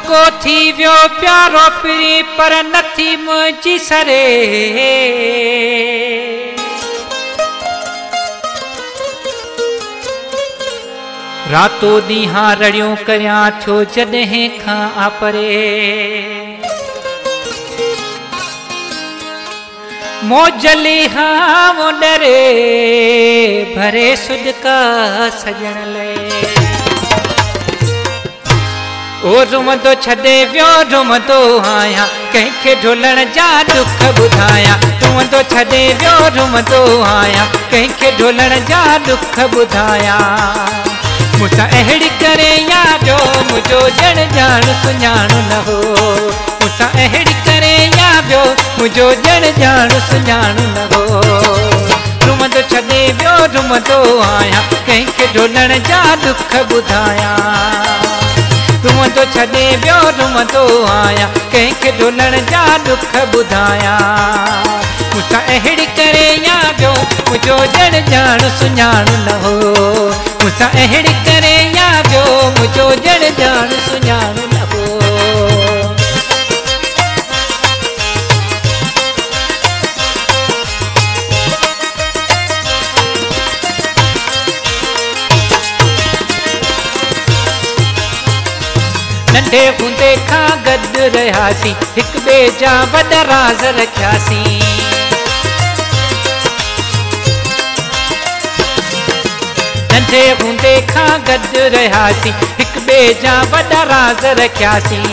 को थी व्यो प्यारो पिरी पर नथी मुझी सरे। रातों दीहा रड़ियों करिया थियो जॾहिं खां आपरे। मोजली हाँ वो डरे भरे सुज का सजन ले। ओ रुमदो छदे व्यो रुमदो आया कंहिंखे ढोलण जा दुख ॿुधाया। रुमदो छदे व्यो रुमदो आया कंहिंखे ढोलण जा दुख ॿुधाया। मूंसां अहिड़ी करे यादो मुंहिंजो ॼण ॼाण सुञाण न हो। मूंसां अहिड़ी करे यादो मुंहिंजो ॼण ॼाण सुञाण न हो। रुमदो छॾे वियो रुमदो आया कंहिंखे ढोलण जा दुख ॿुधाया। रुमदो छॾे वियो रुमदो आया कंहिंखे ढोलण जा दुख ॿुधाया। मूंसां अहिड़ी करे यादो मुंहिंजो ॼण ॼाण सुञाण न हो। मूंसां अहिड़ी करे यादो मुंहिंजो ॼण ॼाण सुञाण न हो। नंढे हूंदे खां गॾु रहियासीं हिक ॿिए जा वॾा राज़ रखियासीं। नंढे हूंदे खां गॾु रहियासीं हिक ॿिए जा वॾा राज़ रखियासीं।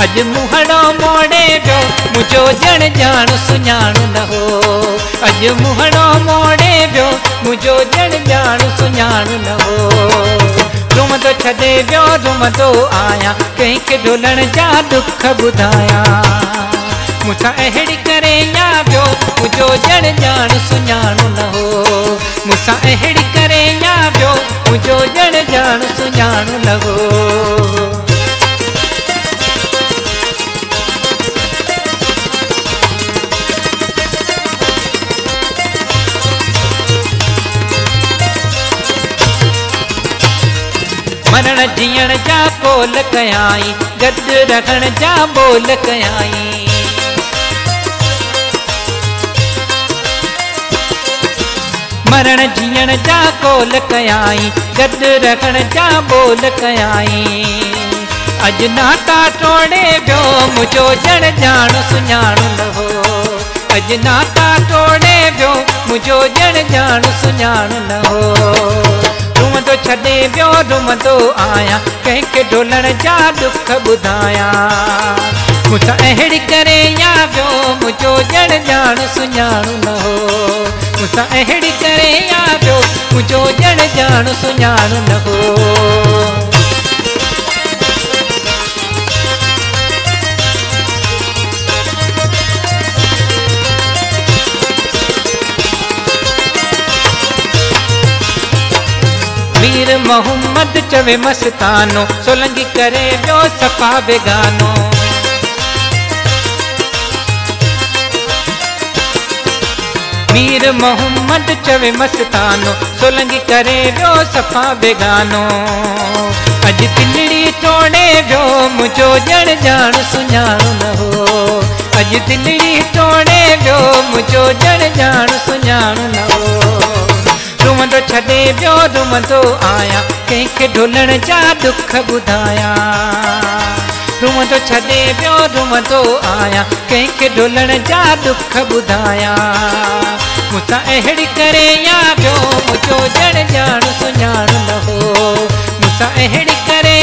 अॼु मुहणो मोड़े वियो मुंहिंजो ॼण ॼाण सुञाण न हो। अॼु मुहणो मोड़े वियो मुंहिंजो ॼण ॼाण सुञाण न हो। रुमदो छॾे वियो रुमदो आया कंहिंखे ढोलण जा दुख ॿुधाया। मूंसां अहिड़ी करे यादो मुंहिंजो ॼण ॼाण सुञाण न हो। मूंसां अहिड़ी करे यादो मुंहिंजो ॼण ॼाण सुञाण न हो। मरण जीअण जा कोल कयाई गॾु रहण जा बोल कयाई। मरण जीअण जा कोल कयाई गॾु रहण जा बोल कयाई। अॼु नाता टोड़े वियो मुंहिंजो ॼण ॼाण सुञाण न हो। अॼु नाता टोड़े वियो मुंहिंजो ॼण ॼाण सुञाण न हो। रुमदो छॾे वियो रुमदो आया कंहिंखे ढोलण जा दुख ॿुधाया। मूंसां अहिड़ी करे यादो मुंहिंजो ॼण ॼाण सुञाण न हो। मूंसां अहिड़ी करे यादो मुंहिंजो ॼण ॼाण सुञाण न हो। मीर मोहम्मद चवे मस्तानो सोलंगी करे वियो सफ़ा बेगानो। मीर मोहम्मद चवे मस्तानो सोलंगी करे वियो सफ़ा बेगानो। अॼु दिलड़ी टोड़े वियो मुंहिंजो ॼण ॼाण सुञाण न हो। अॼु दिलड़ी टोड़े वियो मुंहिंजो ॼण ॼाण सुञाण न हो। रुमदो छॾे वियो रुमदो आया कंहिंखे ढोलण जा दुख ॿुधाया। रुमदो छॾे वियो रुमदो आया कंहिंखे ढोलण जा दुख ॿुधाया। मूंसां अहिड़ी करे यादो मुंहिंजो ॼण ॼाण सुञाण न हो। मूंसां अहिड़ी करे